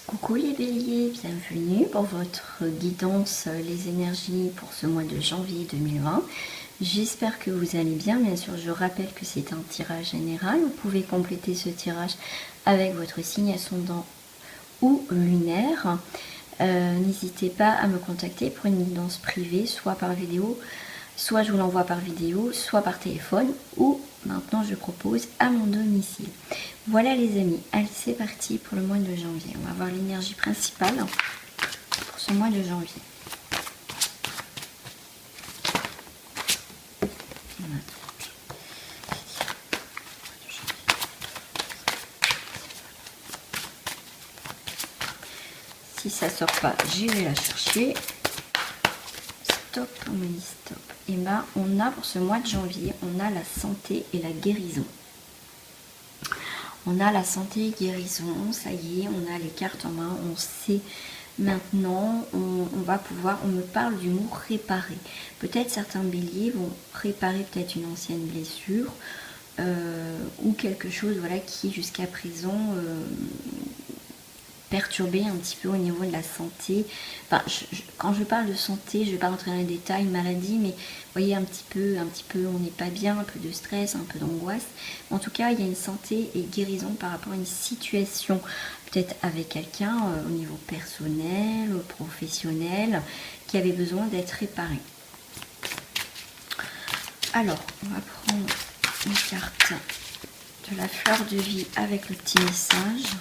Coucou les béliers, bienvenue pour votre guidance les énergies pour ce mois de janvier 2020. J'espère que vous allez bien. Bien sûr, je rappelle que c'est un tirage général. Vous pouvez compléter ce tirage avec votre signe ascendant ou lunaire. N'hésitez pas à me contacter pour une guidance privée, soit par vidéo, soit je vous l'envoie par vidéo, soit par téléphone, ou maintenant je propose à mon domicile. Voilà les amis, allez c'est parti pour le mois de janvier. On va voir l'énergie principale pour ce mois de janvier. Si ça sort pas, j'irai la chercher. Stop, on me dit stop. Et ben on a pour ce mois de janvier, on a la santé et la guérison. On a la santé et guérison, ça y est, on a les cartes en main, on sait maintenant, on va pouvoir, on me parle du mot réparer. Peut-être certains béliers vont réparer peut-être une ancienne blessure ou quelque chose voilà, qui jusqu'à présent perturbé un petit peu au niveau de la santé. Enfin, quand je parle de santé, je ne vais pas rentrer dans les détails, maladie, mais vous voyez un petit peu, on n'est pas bien, un peu de stress, un peu d'angoisse. En tout cas, il y a une santé et guérison par rapport à une situation, peut-être avec quelqu'un au niveau personnel, professionnel, qui avait besoin d'être réparé. Alors, on va prendre une carte de la fleur de vie avec le petit message.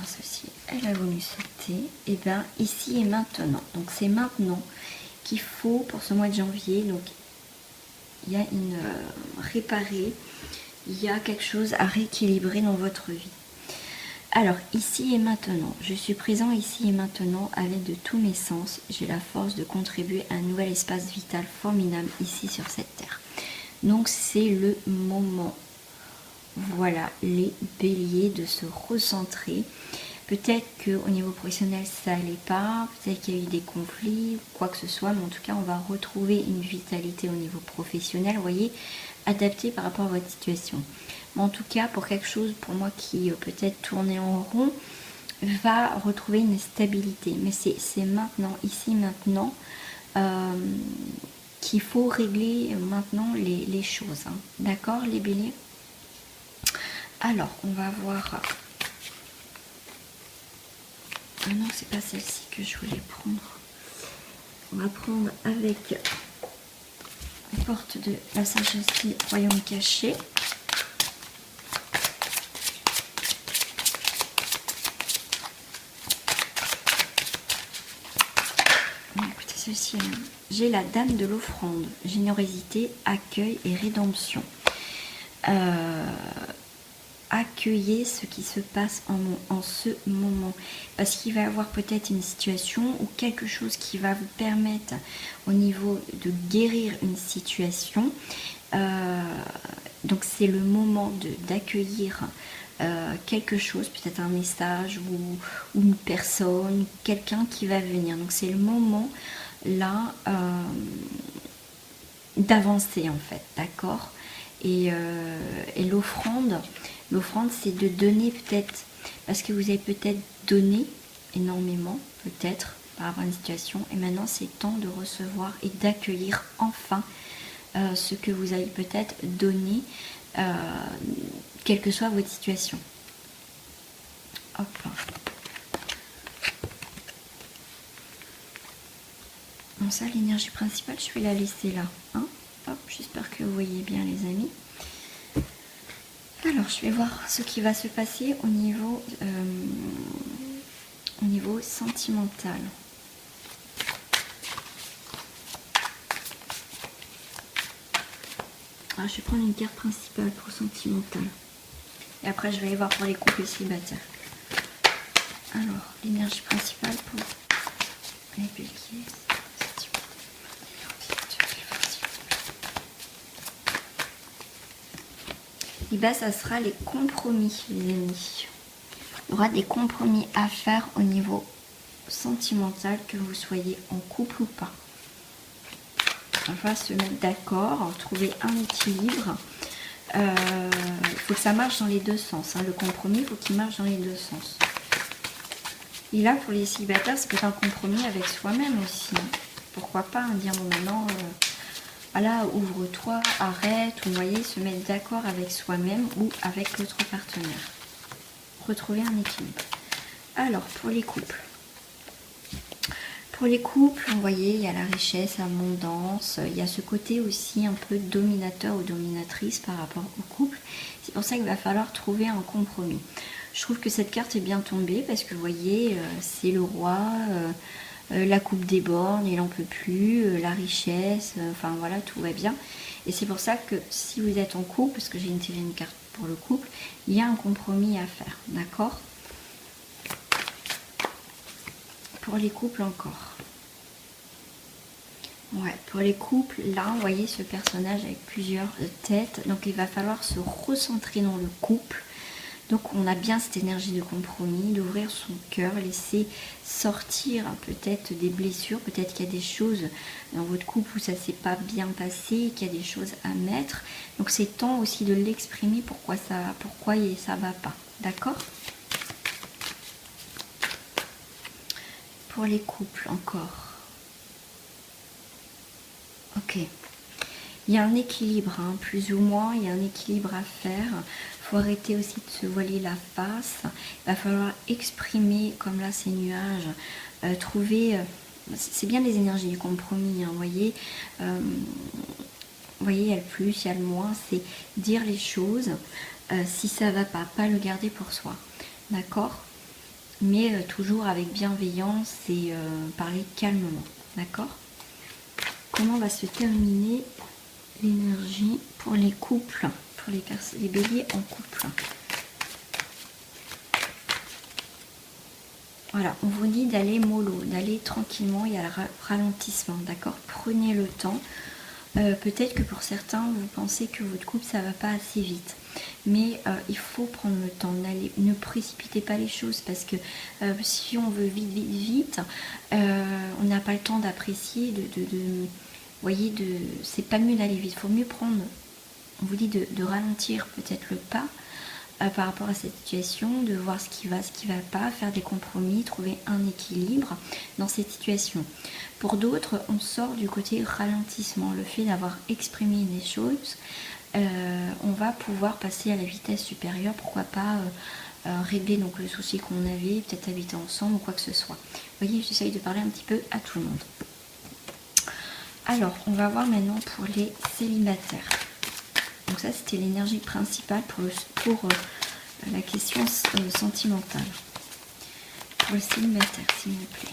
Ceci, elle a voulu sauter. Et bien ici et maintenant. Donc c'est maintenant qu'il faut pour ce mois de janvier. Donc il y a une réparer. Il y a quelque chose à rééquilibrer dans votre vie. Alors ici et maintenant, je suis présent ici et maintenant avec de tous mes sens. J'ai la force de contribuer à un nouvel espace vital formidable ici sur cette terre. Donc c'est le moment. Voilà les béliers de se recentrer. Peut-être qu'au niveau professionnel ça n'allait pas, peut-être qu'il y a eu des conflits, quoi que ce soit, mais en tout cas on va retrouver une vitalité au niveau professionnel, vous voyez, adapté par rapport à votre situation. Mais en tout cas pour quelque chose pour moi qui peut-être tournait en rond, va retrouver une stabilité. Mais c'est maintenant, ici maintenant, qu'il faut régler maintenant les choses. Hein. D'accord les béliers? Alors, on va voir. Ah non, c'est pas celle-ci que je voulais prendre. On va prendre avec la porte de la sagesse du royaume caché. Écoutez ceci. J'ai la dame de l'offrande. Générosité, accueil et rédemption. Accueillez ce qui se passe en ce moment, parce qu'il va y avoir peut-être une situation ou quelque chose qui va vous permettre au niveau de guérir une situation. Donc c'est le moment d'accueillir quelque chose, peut-être un message ou une personne, quelqu'un qui va venir. Donc c'est le moment là d'avancer en fait, d'accord? Et l'offrande, c'est de donner peut-être, parce que vous avez peut-être donné énormément, peut-être, par rapport à une situation, et maintenant c'est temps de recevoir et d'accueillir enfin ce que vous avez peut-être donné, quelle que soit votre situation. Hop. Bon, ça, l'énergie principale, je vais la laisser là. Hein. Hop, j'espère que vous voyez bien les amis. Alors, je vais voir ce qui va se passer au niveau sentimental. Alors, je vais prendre une carte principale pour sentimental. Et après, je vais aller voir pour les couples célibataires. Alors, l'énergie principale pour les béliers. Et bien, ça sera les compromis, les amis. Il y aura des compromis à faire au niveau sentimental, que vous soyez en couple ou pas. On va se mettre d'accord, trouver un équilibre. il faut que ça marche dans les deux sens. Hein. Le compromis, il faut qu'il marche dans les deux sens. Et là, pour les célibataires, c'est peut-être un compromis avec soi-même aussi. Hein. Pourquoi pas dire, bon, maintenant, voilà, ouvre-toi, arrête, ou vous voyez, se mettre d'accord avec soi-même ou avec l'autre partenaire. Retrouver un équilibre. Alors, pour les couples. Pour les couples, vous voyez, il y a la richesse, l'abondance, il y a ce côté aussi un peu dominateur ou dominatrice par rapport au couple. C'est pour ça qu'il va falloir trouver un compromis. Je trouve que cette carte est bien tombée parce que vous voyez, c'est le roi, la coupe déborde, il n'en peut plus, la richesse, enfin voilà, tout va bien. Et c'est pour ça que si vous êtes en couple, parce que j'ai tiré une carte pour le couple, il y a un compromis à faire, d'accord ? Pour les couples encore. Ouais, pour les couples, là, vous voyez ce personnage avec plusieurs têtes. Donc, il va falloir se recentrer dans le couple. Donc, on a bien cette énergie de compromis, d'ouvrir son cœur, laisser sortir peut-être des blessures. Peut-être qu'il y a des choses dans votre couple où ça ne s'est pas bien passé, qu'il y a des choses à mettre. Donc, c'est temps aussi de l'exprimer pourquoi ça ne va pas. D'accord ? Pour les couples encore. Ok. Il y a un équilibre, hein, plus ou moins, il y a un équilibre à faire. Il faut arrêter aussi de se voiler la face. Il va falloir exprimer, comme là, ces nuages, trouver... c'est bien les énergies du compromis, hein, vous voyez. Vous voyez, il y a le plus, il y a le moins. C'est dire les choses. Si ça va pas le garder pour soi. D'accord ? Mais toujours avec bienveillance et parler calmement. D'accord ? Comment va se terminer l'énergie pour les couples, pour les béliers en couple? Voilà, on vous dit d'aller mollo, d'aller tranquillement, il y a le ralentissement, d'accord? Prenez le temps. Peut-être que pour certains, vous pensez que votre couple, ça va pas assez vite. Mais il faut prendre le temps d'aller, ne précipitez pas les choses parce que si on veut vite, on n'a pas le temps d'apprécier, vous voyez, c'est pas mieux d'aller vite, il faut mieux prendre, on vous dit de ralentir peut-être le pas par rapport à cette situation, de voir ce qui va pas, faire des compromis, trouver un équilibre dans cette situation. Pour d'autres, on sort du côté ralentissement, le fait d'avoir exprimé des choses, on va pouvoir passer à la vitesse supérieure, pourquoi pas régler donc le souci qu'on avait, peut-être habiter ensemble ou quoi que ce soit. Vous voyez, j'essaye de parler un petit peu à tout le monde. Alors, on va voir maintenant pour les célibataires. Donc ça, c'était l'énergie principale pour la question sentimentale. Pour le célibataire, s'il vous plaît.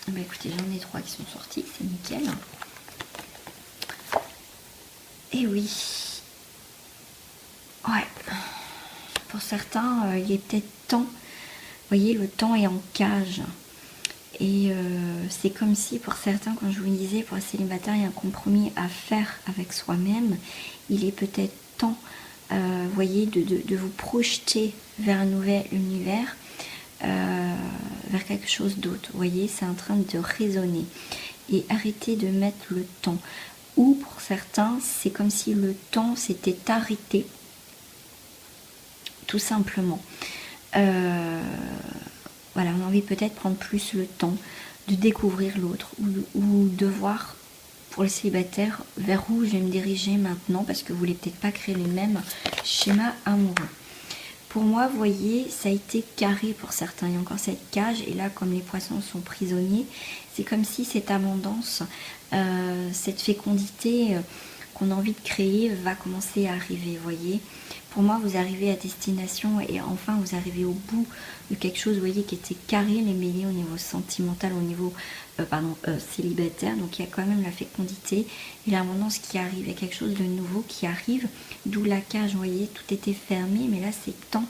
Bah, écoutez, j'en ai 3 qui sont sortis, c'est nickel. Et oui. Ouais. Pour certains, il est peut-être temps. Vous voyez, le temps est en cage. Et c'est comme si pour certains, quand je vous disais, pour les célibataires, il y a un compromis à faire avec soi-même. Il est peut-être temps, vous voyez, de vous projeter vers un nouvel univers, vers quelque chose d'autre. Vous voyez, c'est en train de résonner. Et arrêtez de mettre le temps. Ou pour certains, c'est comme si le temps s'était arrêté, tout simplement. Voilà, on a envie peut-être de prendre plus le temps de découvrir l'autre ou de voir pour le célibataire vers où je vais me diriger maintenant parce que vous ne voulez peut-être pas créer les mêmes schémas amoureux. Pour moi, vous voyez, ça a été carré pour certains. Il y a encore cette cage et là, comme les poissons sont prisonniers, c'est comme si cette abondance, cette fécondité qu'on a envie de créer va commencer à arriver, vous voyez. Pour moi, vous arrivez à destination et enfin, vous arrivez au bout de quelque chose, vous voyez, qui était carré, les béliers au niveau sentimental, au niveau célibataire. Donc, il y a quand même la fécondité et l'abondance qui arrive. Il y a quelque chose de nouveau qui arrive, d'où la cage, vous voyez, tout était fermé. Mais là, c'est temps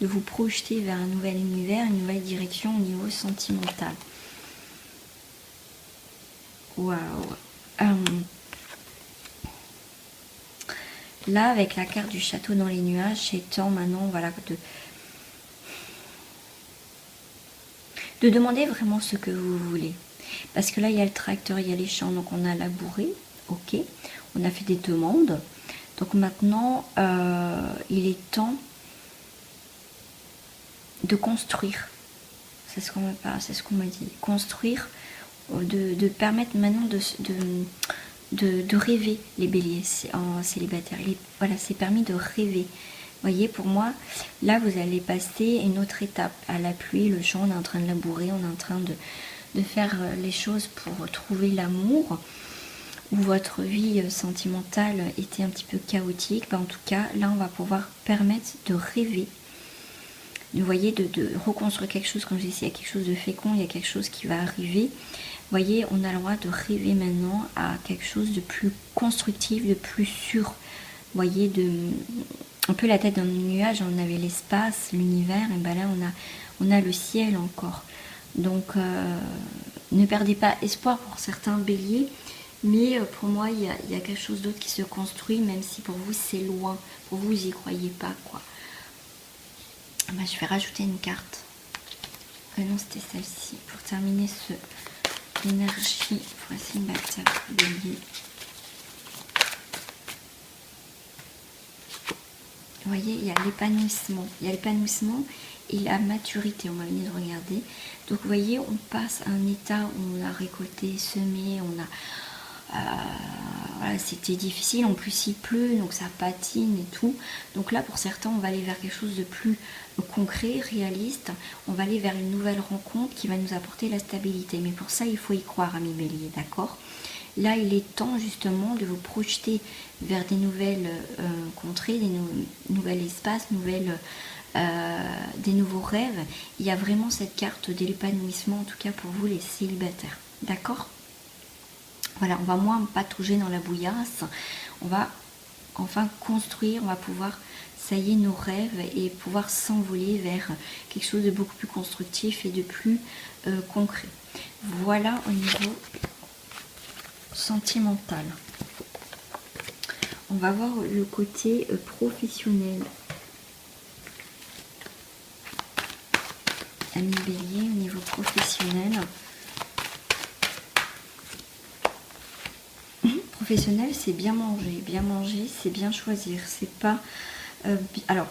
de vous projeter vers un nouvel univers, une nouvelle direction au niveau sentimental. Waouh! Là, avec la carte du château dans les nuages, c'est temps maintenant, voilà, de demander vraiment ce que vous voulez. Parce que là, il y a le tracteur, il y a les champs, donc on a labouré, ok. On a fait des demandes. Donc maintenant, il est temps de construire. C'est ce qu'on me parle, c'est ce qu'on me dit. Construire, de permettre maintenant de rêver, les béliers en célibataire. Voilà, c'est permis de rêver. Vous voyez, pour moi, là, vous allez passer une autre étape. À la pluie, le champ, on est en train de labourer, on est en train de faire les choses pour trouver l'amour, où votre vie sentimentale était un petit peu chaotique. Ben, en tout cas, là, on va pouvoir permettre de rêver. Vous voyez, de reconstruire quelque chose. Comme je dis, il y a quelque chose de fécond, il y a quelque chose qui va arriver. Vous voyez, on a le droit de rêver maintenant à quelque chose de plus constructif, de plus sûr. Vous voyez, un peu la tête dans le nuage, on avait l'espace, l'univers, et ben là on a le ciel encore. Donc ne perdez pas espoir pour certains béliers, mais pour moi il y a quelque chose d'autre qui se construit, même si pour vous c'est loin, pour vous n'y croyez pas quoi. Ben, je vais rajouter une carte. Non, c'était celle-ci pour terminer l'énergie pour la célibataire bélier. Vous voyez, il y a l'épanouissement. Il y a l'épanouissement et la maturité, on m'a dit de regarder. Donc vous voyez, on passe à un état où on a récolté, semé, on a... voilà, c'était difficile, en plus il pleut, donc ça patine et tout. Donc là, pour certains, on va aller vers quelque chose de plus concret, réaliste. On va aller vers une nouvelle rencontre qui va nous apporter la stabilité. Mais pour ça, il faut y croire, amis béliers, d'accord ? Là, il est temps justement de vous projeter vers des nouvelles contrées, des nouveaux espaces, des nouveaux rêves. Il y a vraiment cette carte de l'épanouissement, en tout cas pour vous les célibataires. D'accord ? Voilà, on va moins patauger dans la bouillasse. On va enfin construire, on va pouvoir saillir nos rêves et pouvoir s'envoler vers quelque chose de beaucoup plus constructif et de plus concret. Voilà au niveau sentimental. On va voir le côté professionnel. Ami bélier, au niveau professionnel. Professionnel, c'est bien manger. Bien manger, c'est bien choisir. C'est pas... alors,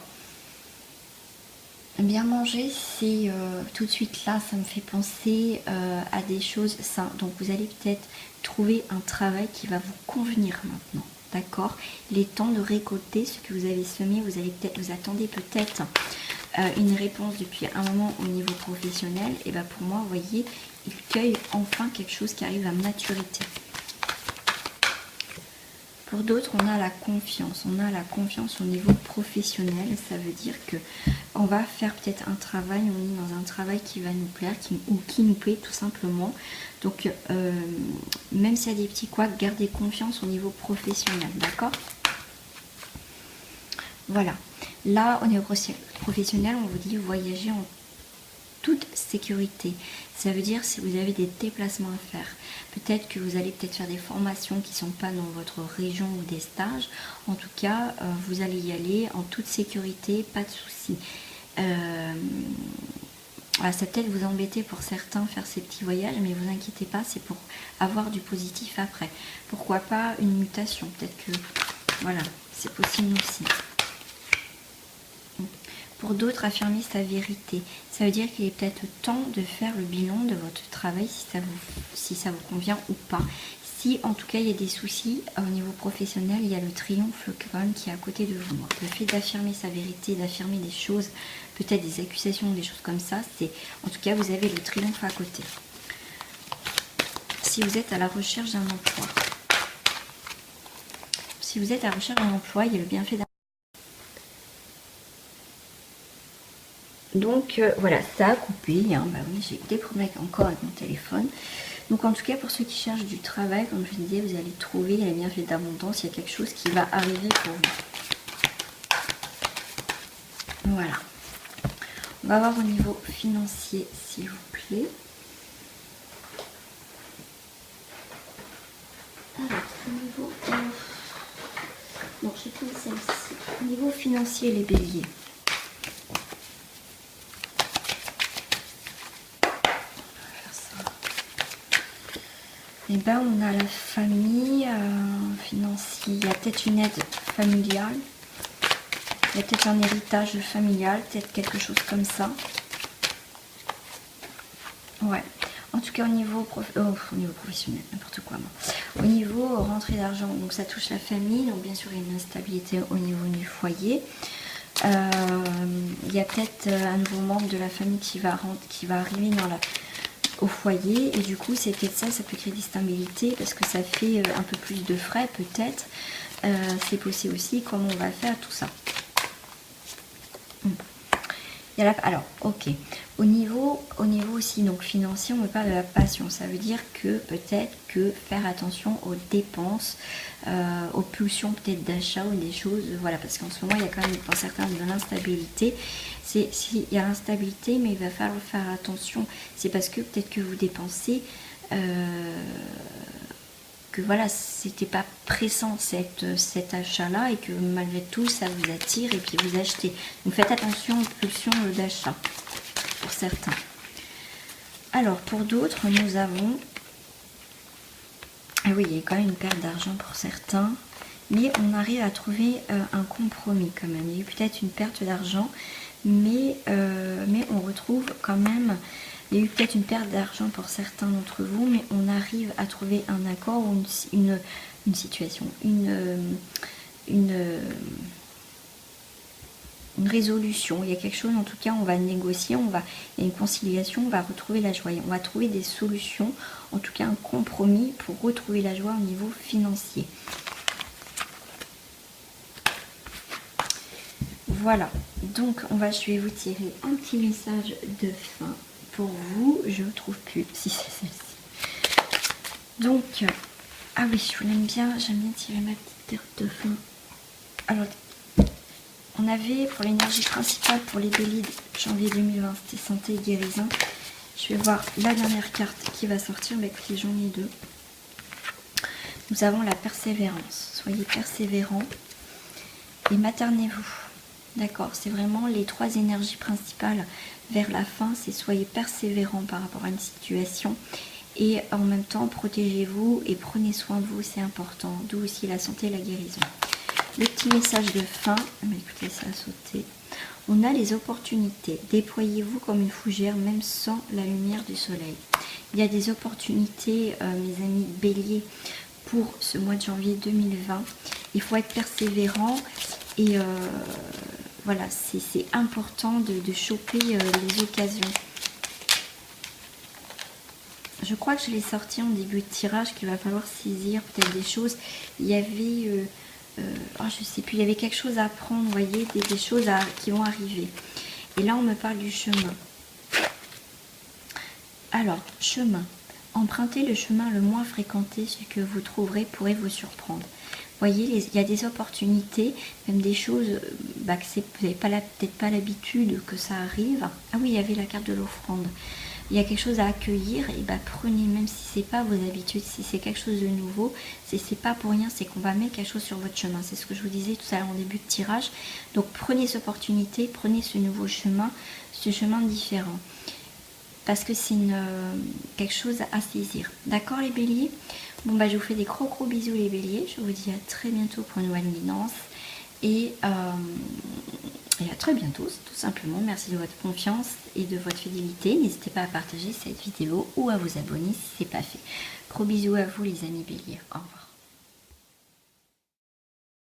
bien manger, c'est tout de suite là, ça me fait penser à des choses saines. Donc vous allez peut-être trouver un travail qui va vous convenir maintenant. D'accord ? Il est temps de récolter ce que vous avez semé. Vous attendez peut-être une réponse depuis un moment au niveau professionnel. Et bien pour moi, vous voyez, il cueille enfin quelque chose qui arrive à maturité. Pour d'autres, on a la confiance. On a la confiance au niveau professionnel. Ça veut dire que on va faire peut-être un travail, on est dans un travail qui va nous plaire, ou qui nous plaît tout simplement. Donc, même s'il y a des petits couacs, gardez confiance au niveau professionnel, d'accord ? Voilà. Là, au niveau professionnel, on vous dit voyager en toute sécurité. Ça veut dire si vous avez des déplacements à faire, peut-être que vous allez peut-être faire des formations qui ne sont pas dans votre région ou des stages. En tout cas, vous allez y aller en toute sécurité, pas de soucis. Voilà, ça peut-être vous embêter pour certains faire ces petits voyages, mais vous inquiétez pas, c'est pour avoir du positif après. Pourquoi pas une mutation, peut-être que voilà, c'est possible aussi. Pour d'autres, affirmer sa vérité. Ça veut dire qu'il est peut-être temps de faire le bilan de votre travail, si ça vous convient ou pas. Si en tout cas il y a des soucis au niveau professionnel, il y a le triomphe, le couronne qui est à côté de vous. Le fait d'affirmer sa vérité, d'affirmer des choses, peut-être des accusations, des choses comme ça, c'est en tout cas vous avez le triomphe à côté. Si vous êtes à la recherche d'un emploi. Si vous êtes à la recherche d'un emploi, il y a le bienfait d'un... Donc voilà, ça a coupé, hein. Bah oui, j'ai des problèmes encore avec mon téléphone. Donc en tout cas, pour ceux qui cherchent du travail, comme je disais, vous allez trouver les bienfaits d'abondance, il y a quelque chose qui va arriver pour vous. Voilà. On va voir au niveau financier, s'il vous plaît. Alors, au niveau... non, j'ai pris celle-ci. Au niveau financier, les béliers. Et ben on a la famille financière. Il y a peut-être une aide familiale. Il y a peut-être un héritage familial, peut-être quelque chose comme ça. Ouais. En tout cas, au niveau professionnel, n'importe quoi. Moi. Au niveau rentrée d'argent, donc ça touche la famille. Donc bien sûr, il y a une instabilité au niveau du foyer. Il y a peut-être un nouveau membre de la famille qui va arriver au foyer. Et du coup, c'est peut-être ça peut créer des instabilités parce que ça fait un peu plus de frais peut-être. C'est possible aussi comment on va faire tout ça. Alors, ok. Au niveau aussi donc financier, on me parle de la passion. Ça veut dire que peut-être que faire attention aux dépenses, aux pulsions peut-être d'achat ou des choses, voilà, parce qu'en ce moment il y a quand même pour certains de l'instabilité. Il y a l'instabilité, mais il va falloir faire attention. C'est parce que peut-être que vous dépensez. Que voilà, c'était pas pressant cet achat-là et que malgré tout ça vous attire et puis vous achetez. Donc faites attention aux pulsions d'achat pour certains. Alors pour d'autres, nous avons... Ah oui, il y a quand même une perte d'argent pour certains, mais on arrive à trouver un compromis quand même. Il y a eu peut-être une perte d'argent, mais on retrouve quand même... Il y a eu peut-être une perte d'argent pour certains d'entre vous, mais on arrive à trouver un accord ou une situation, une résolution. Il y a quelque chose, en tout cas, on va négocier, il y a une conciliation, on va retrouver la joie. On va trouver des solutions, en tout cas un compromis pour retrouver la joie au niveau financier. Voilà, donc je vais vous tirer un petit message de fin. Pour vous, je ne trouve plus si c'est celle-ci. Donc, ah oui, je vous l'aime bien, j'aime bien tirer ma petite carte de fin. Alors, on avait pour l'énergie principale pour les béliers janvier 2020, c'était santé et guérison. Je vais voir la dernière carte qui va sortir, mais écoutez, j'en ai deux. Nous avons la persévérance. Soyez persévérants et maternez-vous. D'accord, c'est vraiment les trois énergies principales vers la fin, c'est soyez persévérants par rapport à une situation et en même temps protégez-vous et prenez soin de vous, c'est important, d'où aussi la santé et la guérison. Le petit message de fin, mais écoutez, ça a sauté. On a les opportunités, déployez-vous comme une fougère même sans la lumière du soleil. Il y a des opportunités, mes amis béliers, pour ce mois de janvier 2020. Il faut être persévérant et voilà, c'est important de choper les occasions. Je crois que je l'ai sorti en début de tirage qu'il va falloir saisir peut-être des choses. Il y avait, je sais plus, il y avait quelque chose à apprendre, vous voyez, des choses qui vont arriver. Et là, on me parle du chemin. Alors, chemin. Empruntez le chemin le moins fréquenté, ce que vous trouverez pourrait vous surprendre. Vous voyez, il y a des opportunités, même des choses que vous n'avez peut-être pas l'habitude que ça arrive. Ah oui, il y avait la carte de l'offrande. Il y a quelque chose à accueillir, et prenez, même si c'est pas vos habitudes, si c'est quelque chose de nouveau, c'est pas pour rien, c'est qu'on va mettre quelque chose sur votre chemin. C'est ce que je vous disais tout à l'heure en début de tirage. Donc prenez cette opportunité, prenez ce nouveau chemin, ce chemin différent. Parce que c'est quelque chose à saisir. D'accord les béliers? Bon je vous fais des gros bisous les béliers. Je vous dis à très bientôt pour une nouvelle guidance. Et à très bientôt, tout simplement. Merci de votre confiance et de votre fidélité. N'hésitez pas à partager cette vidéo ou à vous abonner si ce n'est pas fait. Gros bisous à vous les amis béliers. Au revoir.